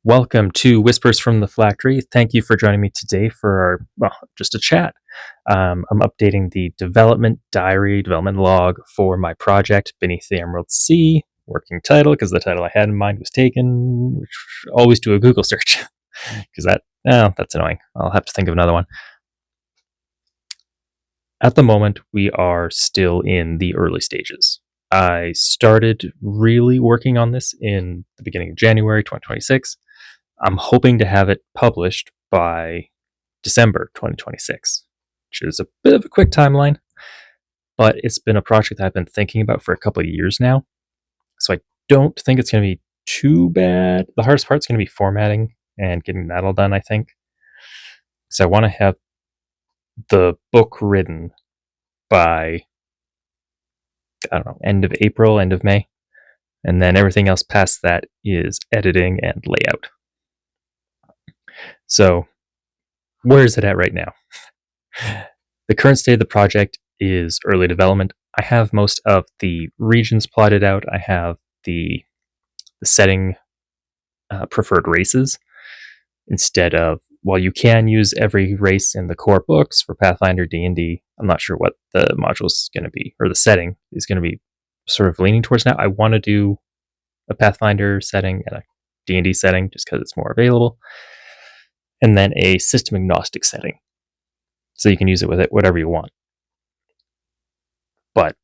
Welcome to Whispers from the Phylactery. Thank you for joining me today for just a chat. I'm updating the development log for my project, Beneath the Emerald Sea. Working title, because the title I had in mind was taken, which always do a Google search, because that's annoying. I'll have to think of another one. At the moment, we are still in the early stages. I started really working on this in the beginning of January 2026. I'm hoping to have it published by December 2026, which is a bit of a quick timeline, but it's been a project that I've been thinking about for a couple of years now, so I don't think it's going to be too bad. The hardest part's going to be formatting and getting that all done, I think. So I want to have the book written by, I don't know, end of April, end of May, and then everything else past that is editing and layout. So where is it at right now? The current state of the project is early development. I have most of the regions plotted out. I have the setting preferred races instead of, well, you can use every race in the core books for Pathfinder D&D. I'm not sure what the module is going to be, or the setting is going to be sort of leaning towards now. I want to do a Pathfinder setting and a D&D setting just because it's more available, and then a system agnostic setting, so you can use it with it whatever you want. But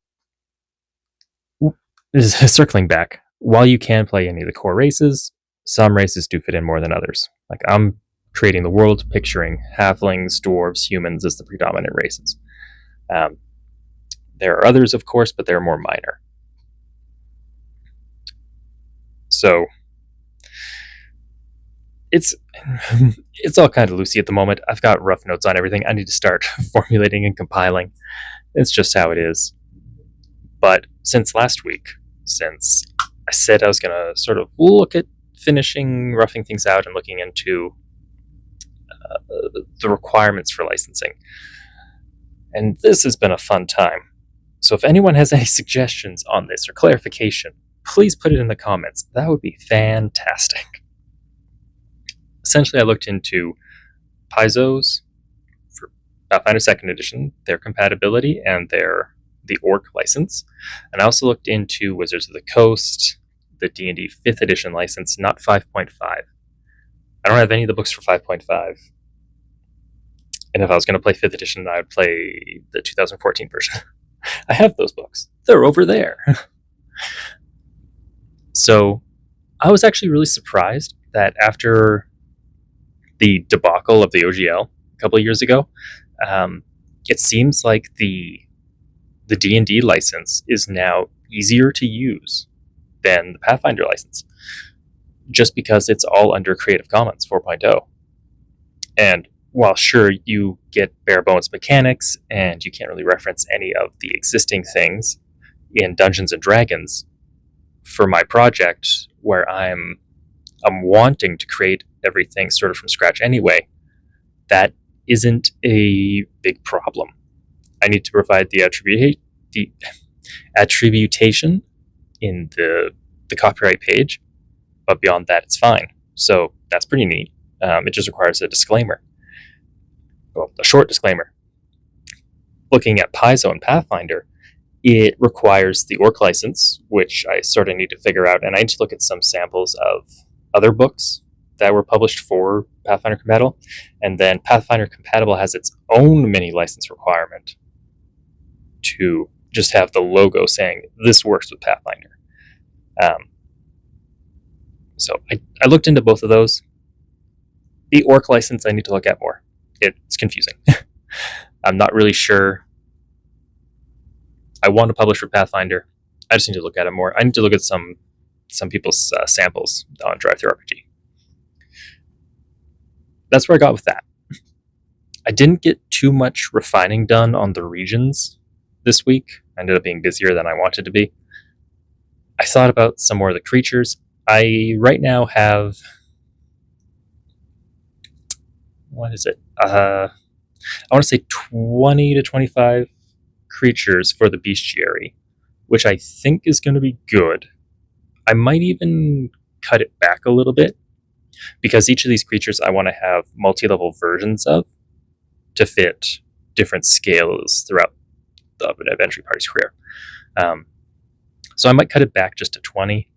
circling back, while you can play any of the core races, some races do fit in more than others. Like, I'm creating the world picturing halflings, dwarves, humans as the predominant races. There are others, of course, but they're more minor. So it's all kind of loosey at the moment. I've got rough notes on everything. I need to start formulating and compiling. It's just how it is. But since last week, since I said I was going to sort of look at finishing, roughing things out, and looking into the requirements for licensing, and this has been a fun time. So if anyone has any suggestions on this or clarification, please put it in the comments. That would be fantastic. Essentially, I looked into Paizo's for Pathfinder 2nd Edition, their compatibility, and the Orc license. And I also looked into Wizards of the Coast, the D&D 5th Edition license, not 5.5. I don't have any of the books for 5.5. And if I was going to play 5th Edition, I would play the 2014 version. I have those books. They're over there. So I was actually really surprised that after the debacle of the OGL a couple of years ago, it seems like the D&D license is now easier to use than the Pathfinder license, just because it's all under Creative Commons 4.0. And while sure, you get bare bones mechanics and you can't really reference any of the existing things in Dungeons and Dragons, for my project where I'm wanting to create everything sort of from scratch anyway, that isn't a big problem. I need to provide the attribution in the copyright page, but beyond that, it's fine. So that's pretty neat. It just requires a disclaimer. Well, a short disclaimer. Looking at Paizo and Pathfinder, it requires the Orc license, which I sort of need to figure out, and I need to look at some samples of other books that were published for Pathfinder Compatible, and then Pathfinder Compatible has its own mini license requirement to just have the logo saying this works with Pathfinder. So I looked into both of those. The Orc license I need to look at more. It's confusing. I'm not really sure. I want to publish for Pathfinder. I just need to look at it more. I need to look at some people's samples on TTRPG. That's where I got with that. I didn't get too much refining done on the regions this week. I ended up being busier than I wanted to be. I thought about some more of the creatures. I right now have, what is it? I want to say 20 to 25 creatures for the bestiary, which I think is going to be good. I might even cut it back a little bit because each of these creatures I want to have multi-level versions of to fit different scales throughout the adventure party's career. So I might cut it back just to 20.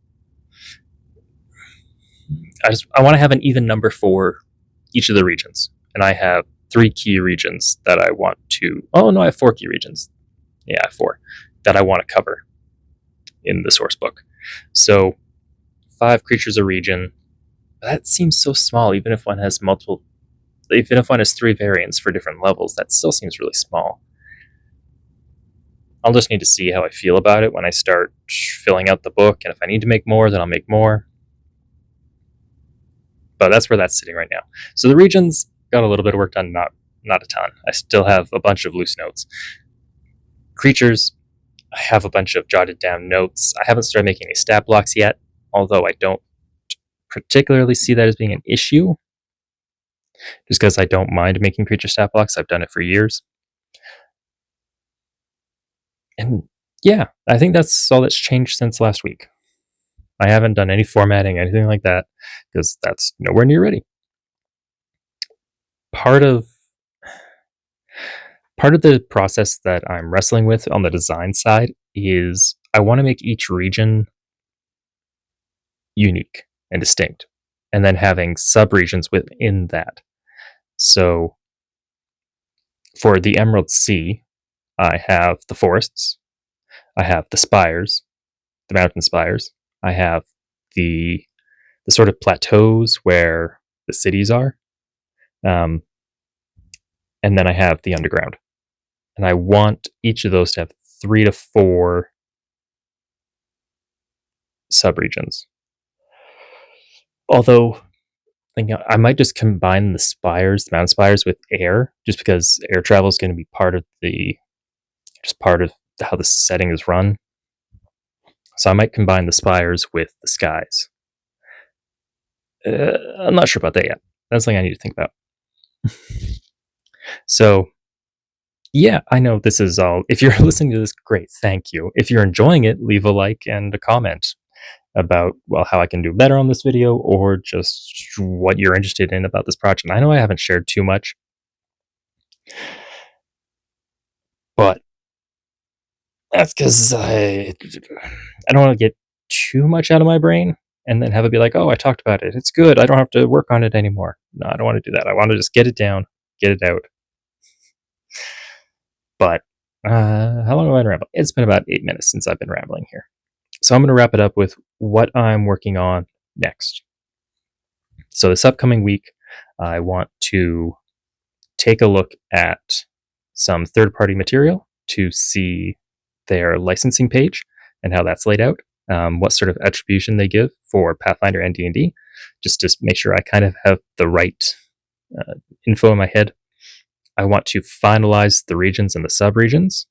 I want to have an even number for each of the regions, and I have 3 key regions that I want to. Oh no, I have 4 key regions. Yeah, I have 4 that I want to cover in the source book. So 5 creatures a region. That seems so small, even if one has multiple. Even if one has 3 variants for different levels, that still seems really small. I'll just need to see how I feel about it when I start filling out the book, and if I need to make more, then I'll make more. But that's where that's sitting right now. So the regions got a little bit of work done, not a ton. I still have a bunch of loose notes. Creatures, I have a bunch of jotted down notes. I haven't started making any stat blocks yet, although I don't particularly see that as being an issue, just because I don't mind making creature stat blocks. I've done it for years. And yeah, I think that's all that's changed since last week. I haven't done any formatting, anything like that, because that's nowhere near ready. Part of the process that I'm wrestling with on the design side is I want to make each region unique and distinct, and then having sub-regions within that. So for the Emerald Sea, I have the forests, I have the spires, the mountain spires, I have the sort of plateaus where the cities are, and then I have the underground. And I want each of those to have 3 to 4 subregions. Although I might just combine the mountain spires, with air, just because air travel is going to be part of how the setting is run. So I might combine the spires with the skies. I'm not sure about that yet. That's something I need to think about. So, yeah, I know this is all. If you're listening to this, great, thank you. If you're enjoying it, leave a like and a comment about, well, how I can do better on this video, or just what you're interested in about this project. And I know I haven't shared too much, but that's because I don't want to get too much out of my brain and then have it be like, oh, I talked about it, it's good, I don't have to work on it anymore. No, I don't want to do that. I want to just get it down, get it out. But how long have I been rambling? It's been about 8 minutes since I've been rambling here. So I'm going to wrap it up with what I'm working on next. So this upcoming week, I want to take a look at some third-party material to see their licensing page and how that's laid out, what sort of attribution they give for Pathfinder and D&D, just to make sure I kind of have the right info in my head. I want to finalize the regions and the sub-regions.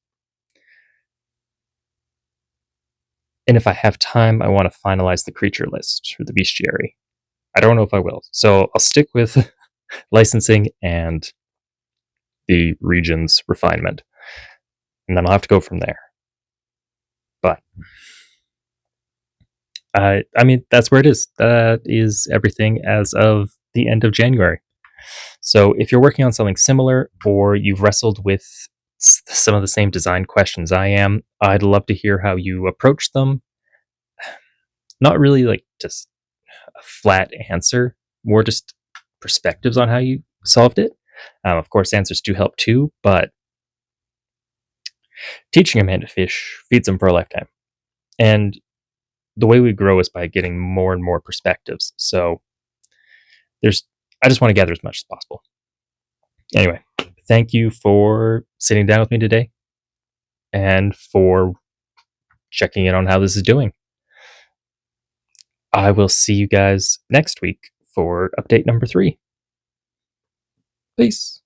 And if I have time, I want to finalize the creature list, or the bestiary. I don't know if I will. So I'll stick with licensing and the regions refinement, and then I'll have to go from there. But I mean, that's where it is. That is everything as of the end of January. So if you're working on something similar, or you've wrestled with some of the same design questions I am, I'd love to hear how you approach them. Not really like just a flat answer, more just perspectives on how you solved it. Of course, answers do help too, but teaching a man to fish feeds him for a lifetime. And the way we grow is by getting more and more perspectives. So I just want to gather as much as possible. Anyway, thank you for sitting down with me today and for checking in on how this is doing. I will see you guys next week for update number 3. Peace.